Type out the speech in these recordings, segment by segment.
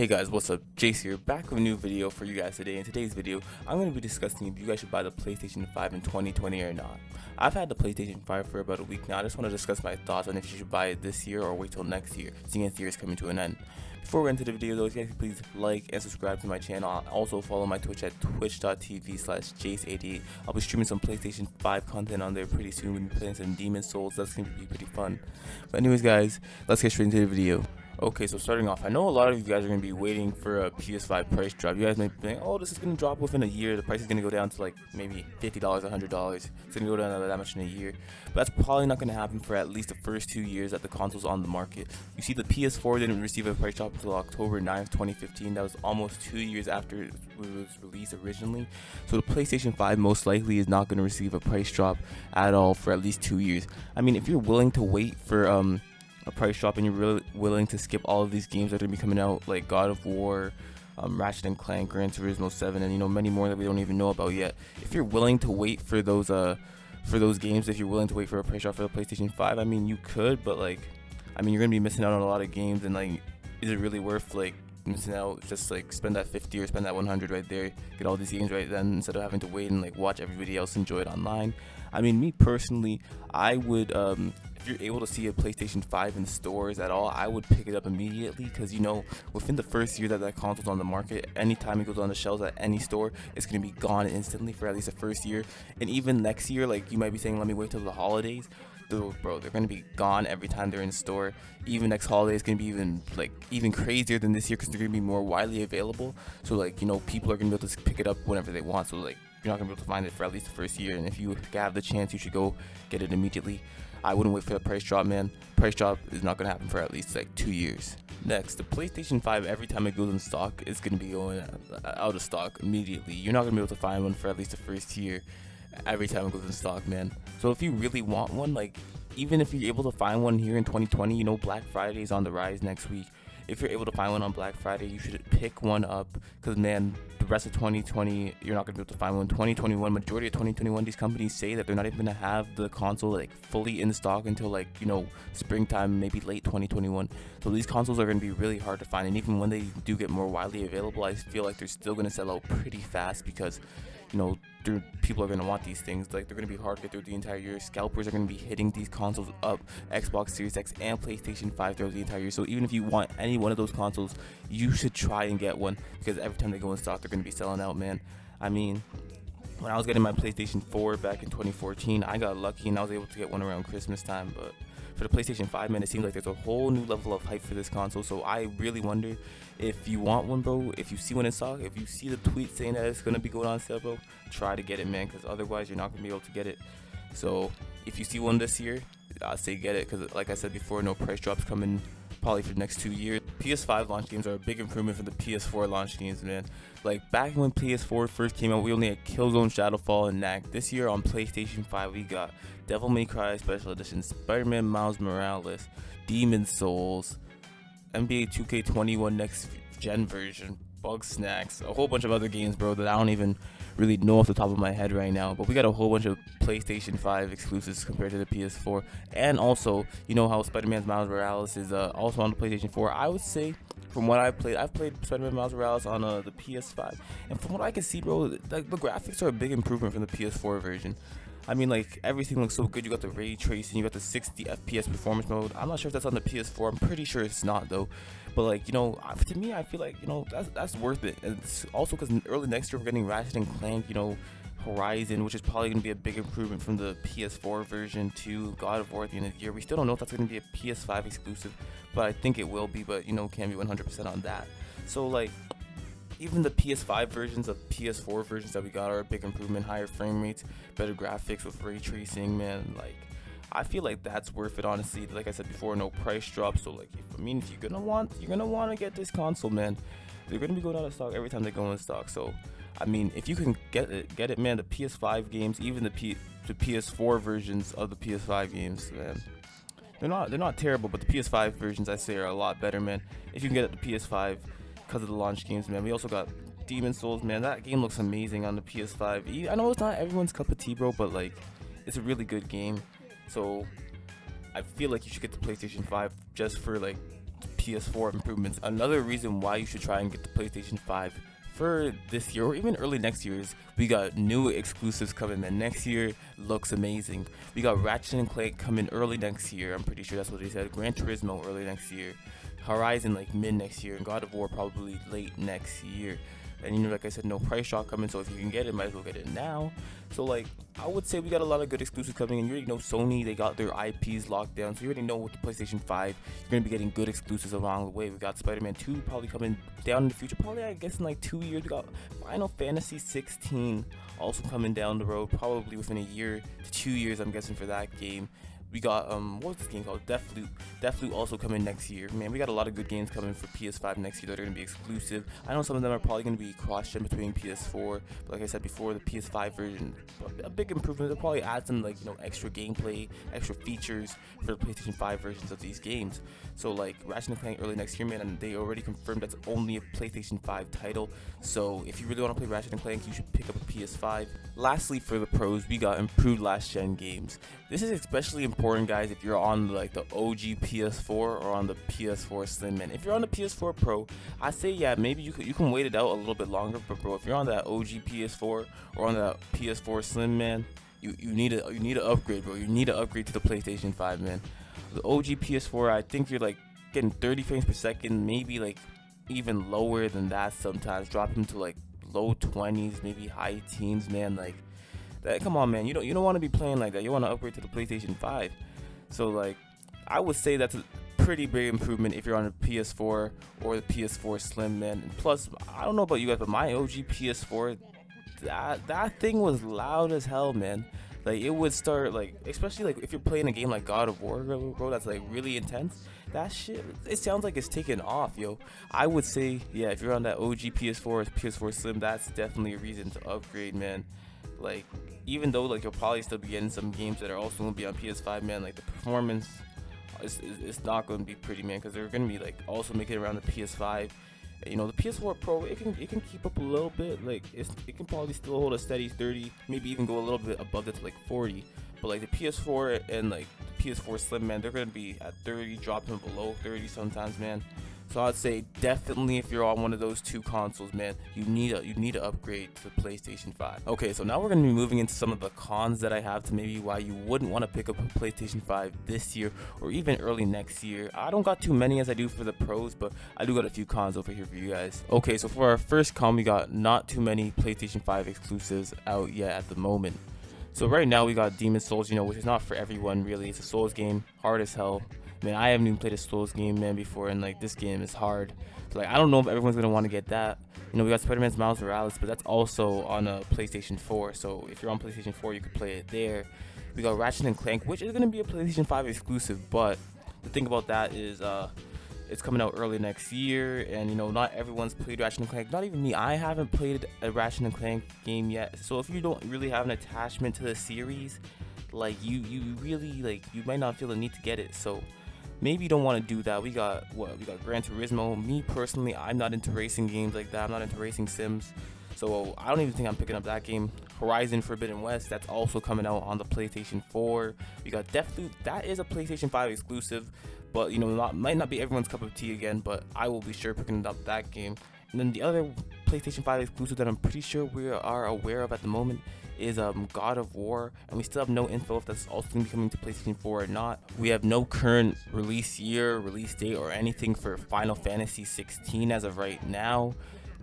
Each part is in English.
Hey guys, what's up? Jace here, back with a new video for you guys today. In today's video, I'm going to be discussing if you guys should buy the PlayStation 5 in 2020 or not. I've had the PlayStation 5 for about a week now. I just want to discuss my thoughts on if you should buy it this year or wait till next year, seeing as the year is coming to an end. Before we get into the video though, if you guys please like and subscribe to my channel. Also follow my Twitch at twitch.tv/Jace88. I'll be streaming some PlayStation 5 content on there pretty soon. We'll be playing some Demon Souls. That's going to be pretty fun. But anyways guys, let's get straight into the video. Okay, so starting off, I know a lot of you guys are going to be waiting for a PS5 price drop. You guys may be thinking, oh, this is going to drop within a year. The price is going to go down to like maybe $50, $100. It's going to go down to that much in a year. But that's probably not going to happen for at least the first 2 years that the console's on the market. You see, the PS4 didn't receive a price drop until October 9th, 2015. That was almost 2 years after it was released originally. So the PlayStation 5 most likely is not going to receive a price drop at all for at least 2 years. I mean, if you're willing to wait for a price drop and you're really willing to skip all of these games that are going to be coming out, like God of War, Ratchet and Clank, Gran Turismo 7, and many more that we don't even know about yet. If you're willing to wait for those games, if you're willing to wait for a price drop for the PlayStation 5, I mean, you could, but like, I mean, you're going to be missing out on a lot of games, and like, is it really worth like missing out? Just like spend that 50 or spend that 100 right there, get all these games right then, instead of having to wait and like watch everybody else enjoy it online. I mean, me personally, I would if you're able to see a PlayStation 5 in stores at all, I would pick it up immediately, because within the first year that console's on the market, anytime it goes on the shelves at any store, it's going to be gone instantly for at least the first year. And even next year, like, you might be saying, let me wait till the holidays. Dude, bro, they're going to be gone every time they're in store. Even next holiday is going to be even crazier than this year, because they're going to be more widely available. So like, people are going to be able to pick it up whenever they want. So like, you're not going to be able to find it for at least the first year. And if you have the chance, you should go get it immediately. I wouldn't wait for the price drop, man. Price drop is not going to happen for at least like 2 years. Next, the PlayStation 5, every time it goes in stock, is going to be going out of stock immediately. You're not going to be able to find one for at least the first year every time it goes in stock, man. So if you really want one, like, even if you're able to find one here in 2020, Black Friday is on the rise next week. If you're able to find one on Black Friday, you should pick one up, because man, the rest of 2020 you're not going to be able to find one. 2021, majority of 2021, these companies say that they're not even going to have the console like fully in stock until like springtime, maybe late 2021. So these consoles are going to be really hard to find, and even when they do get more widely available, I feel like they're still going to sell out pretty fast, because people are going to want these things. Like, they're going to be hard to get through the entire year. Scalpers are going to be hitting these consoles up, Xbox Series X and PlayStation 5 throughout the entire year. So even if you want any one of those consoles, you should try and get one, because every time they go in stock, they're going to be selling out, man. I mean, when I was getting my PlayStation 4 back in 2014, I got lucky and I was able to get one around Christmas time. But for the PlayStation 5, man, it seems like there's a whole new level of hype for this console. So I really wonder, if you want one, bro, if you see one in stock, if you see the tweet saying that it's going to be going on sale, bro, try to get it, man, because otherwise you're not going to be able to get it. So if you see one this year, I'd say get it, because like I said before, no price drops coming probably for the next 2 years. PS5 launch games are a big improvement from the PS4 launch games, man. Like, back when PS4 first came out, we only had Killzone, Shadowfall, and Knack. This year on PlayStation 5, we got Devil May Cry Special Edition, Spider-Man Miles Morales, Demon Souls, NBA 2K21 Next Gen version, Bug Snacks, a whole bunch of other games, bro, that I don't even really know off the top of my head right now. But we got a whole bunch of PlayStation 5 exclusives compared to the PS4. And also, how Spider-Man Miles Morales is also on the PlayStation 4. I would say, from what I've played Spider-Man Miles Morales on the PS5, and from what I can see, bro, like, the graphics are a big improvement from the PS4 version. I mean, like, everything looks so good. You got the ray tracing, you got the 60 FPS performance mode. I'm not sure if that's on the PS4. I'm pretty sure it's not, though. But like, to me, I feel like that's worth it. And it's also because early next year we're getting Ratchet and Clank, Horizon, which is probably going to be a big improvement from the PS4 version, to God of War at the end of the year. We still don't know if that's going to be a PS5 exclusive, but I think it will be. But can't be 100% on that. So like, even the PS5 versions of PS4 versions that we got are a big improvement. Higher frame rates, better graphics with ray tracing, man. Like, I feel like that's worth it, honestly. Like I said before, no price drop. So like, if you're gonna want to get this console, man, they're gonna be going out of stock every time they go in stock. So I mean, if you can get it, man. The PS5 games, even the PS4 versions of the PS5 games, man, they're not terrible. But the PS5 versions, I say, are a lot better, man. If you can get it the PS5, because of the launch games, man. We also got Demon Souls, man. That game looks amazing on the PS5. I know it's not everyone's cup of tea, bro, but like, it's a really good game. So I feel like you should get the PlayStation 5 just for like PS4 improvements. Another reason why you should try and get the PlayStation 5 for this year or even early next year is we got new exclusives coming, and next year looks amazing. We got Ratchet and Clank coming early next year. I'm pretty sure that's what they said. Gran Turismo early next year. Horizon like mid next year, and God of War probably late next year. And you know, like I said, no price drop coming, so if you can get it, might as well get it now. So like, I would say we got a lot of good exclusives coming, and you already know Sony, they got their IPs locked down, so you already know with the PlayStation 5, you're going to be getting good exclusives along the way. We got Spider-Man 2 probably coming down in the future, probably I guess in like 2 years. We got Final Fantasy 16 also coming down the road, probably within a year to 2 years, I'm guessing, for that game. We got, what was this game called? Deathloop. Deathloop also coming next year. Man, we got a lot of good games coming for PS5 next year that are going to be exclusive. I know some of them are probably going to be cross-gen between PS4, but like I said before, the PS5 version, a big improvement. They'll probably add some, like, you know, extra gameplay, extra features for the PlayStation 5 versions of these games. So, like, Ratchet and Clank early next year, man, and they already confirmed that's only a PlayStation 5 title. So, if you really want to play Ratchet and Clank, you should pick up a PS5. Lastly, for the pros, we got improved last-gen games. This is especially important, guys, if you're on like the OG PS4 or on the PS4 Slim, man. If you're on the PS4 Pro, I say yeah, maybe you can wait it out a little bit longer. But bro, if you're on that OG PS4 or on that PS4 Slim, man, you need to upgrade, bro. You need to upgrade to the PlayStation 5, man. The OG PS4, I think you're like getting 30 frames per second, maybe like even lower than that sometimes. Drop them to like low 20s, maybe high teens, man. Like that, come on, man. You don't want to be playing like that. You want to upgrade to the PlayStation 5. So like, I would say that's a pretty big improvement if you're on a PS4 or the PS4 Slim, man. And plus, I don't know about you guys, but my OG PS4, that thing was loud as hell, man. Like, it would start, like, especially like if you're playing a game like God of War, bro, that's like really intense. That shit, it sounds like it's taking off, yo. I would say, yeah, if you're on that OG PS4 or PS4 Slim, that's definitely a reason to upgrade, man. Like, even though like you'll probably still be getting some games that are also gonna be on PS5, man, like the performance it's not gonna be pretty, man, because they're gonna be like also making it around the PS5. You know, the PS4 Pro, it can keep up a little bit. Like it can probably still hold a steady 30, maybe even go a little bit above it to like 40. But like the PS4 and like the PS4 Slim, man, they're gonna be at 30, dropping below 30 sometimes, man. So I'd say definitely if you're on one of those two consoles, man, you need to upgrade to the PlayStation 5. Okay, so now we're gonna be moving into some of the cons that I have to maybe why you wouldn't want to pick up a PlayStation 5 this year or even early next year. I don't got too many as I do for the pros, but I do got a few cons over here for you guys. Okay, so for our first con, we got not too many PlayStation 5 exclusives out yet at the moment. So right now we got Demon's Souls, you know, which is not for everyone really. It's a Souls game, hard as hell. Man, I haven't even played a Souls game, man, before, and like this game is hard. So, like, I don't know if everyone's gonna want to get that. You know, we got Spider-Man's Miles Morales, but that's also on a PlayStation 4. So if you're on PlayStation 4, you could play it there. We got Ratchet and Clank, which is gonna be a PlayStation 5 exclusive, but the thing about that is, it's coming out early next year, and you know, not everyone's played Ratchet and Clank. Not even me. I haven't played a Ratchet and Clank game yet. So if you don't really have an attachment to the series, like you really like you might not feel the need to get it. So maybe you don't want to do that. We got Gran Turismo. Me personally, I'm not into racing games like that. I'm not into racing sims. So I don't even think I'm picking up that game. Horizon Forbidden West, that's also coming out on the PlayStation 4. We got Deathloop, that is a PlayStation 5 exclusive, but you know, might not be everyone's cup of tea again, but I will be sure picking up that game. And then the other PlayStation 5 exclusive that I'm pretty sure we are aware of at the moment is God of War, and we still have no info if that's also going to be coming to PlayStation 4 or not. We have no current release year, release date, or anything for Final Fantasy 16 as of right now.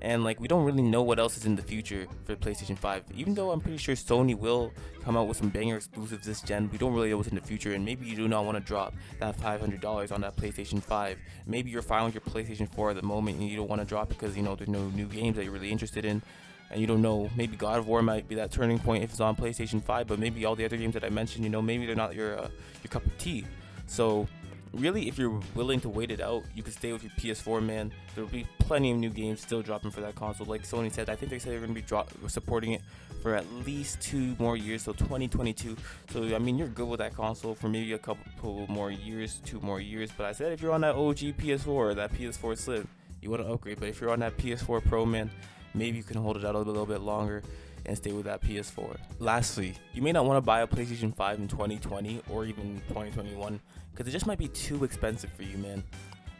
And like, we don't really know what else is in the future for PlayStation 5. Even though I'm pretty sure Sony will come out with some banger exclusives this gen, we don't really know what's in the future. And maybe you do not want to drop that $500 on that PlayStation 5. Maybe you're fine with your PlayStation 4 at the moment and you don't want to drop it because, you know, there's no new games that you're really interested in. And you don't know, maybe God of War might be that turning point if it's on PlayStation 5, but maybe all the other games that I mentioned, you know, maybe they're not your cup of tea. So really, if you're willing to wait it out, you can stay with your PS4, man. There will be plenty of new games still dropping for that console. Like Sony said, I think they said they're going to be supporting it for at least 2 more years, so 2022. So, I mean, you're good with that console for maybe a couple more years, 2 more years. But I said if you're on that OG PS4 or that PS4 Slim, you want to upgrade. But if you're on that PS4 Pro, man, maybe you can hold it out a little bit longer and stay with that PS4. Lastly, you may not want to buy a PlayStation 5 in 2020 or even 2021 because it just might be too expensive for you, man.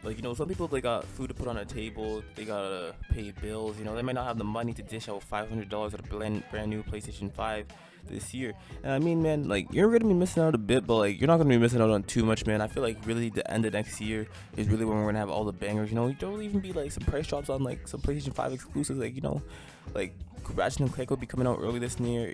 Like, you know, some people, they got food to put on a table, they gotta pay bills, you know, they might not have the money to dish out $500 at a brand new PlayStation 5 this year. And I mean, man, like, you're gonna be missing out a bit, but like, you're not gonna be missing out on too much, man. I feel like really the end of next year is really when we're gonna have all the bangers, you know. There'll even be like some price drops on like some PlayStation 5 exclusives, like, you know, like Ratchet and Clank will be coming out early this year.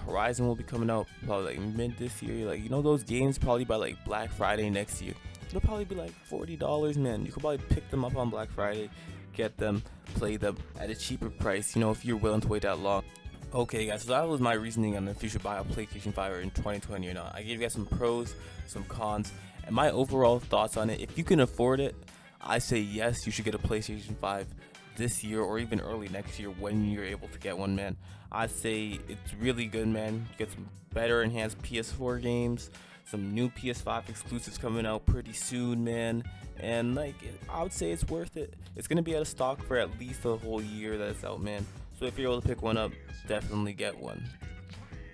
Horizon will be coming out probably like mid this year. Like, you know, those games probably by like Black Friday next year. It'll probably be like $40, man. You could probably pick them up on Black Friday, get them, play them at a cheaper price, you know, if you're willing to wait that long. Okay, guys, so that was my reasoning on if you should buy a PlayStation 5 in 2020 or not. I gave you guys some pros, some cons, and my overall thoughts on it. If you can afford it, I say yes, you should get a PlayStation 5 this year or even early next year when you're able to get one, man. I say it's really good, man. You get some better enhanced PS4 games, some new PS5 exclusives coming out pretty soon, man. And like, I would say it's worth it. It's gonna be out of stock for at least a whole year that it's out, man. So if you're able to pick one up, definitely get one.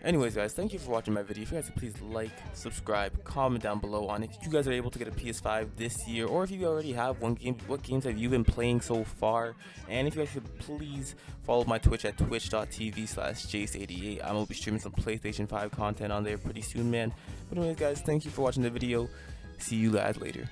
Anyways, guys, thank you for watching my video. If you guys could please like, subscribe, comment down below on if you guys are able to get a PS5 this year, or if you already have one game, what games have you been playing so far? And if you guys could please follow my Twitch at twitch.tv/jace88. I'm gonna be streaming some PlayStation 5 content on there pretty soon, man. But anyways, guys, thank you for watching the video. See you guys later.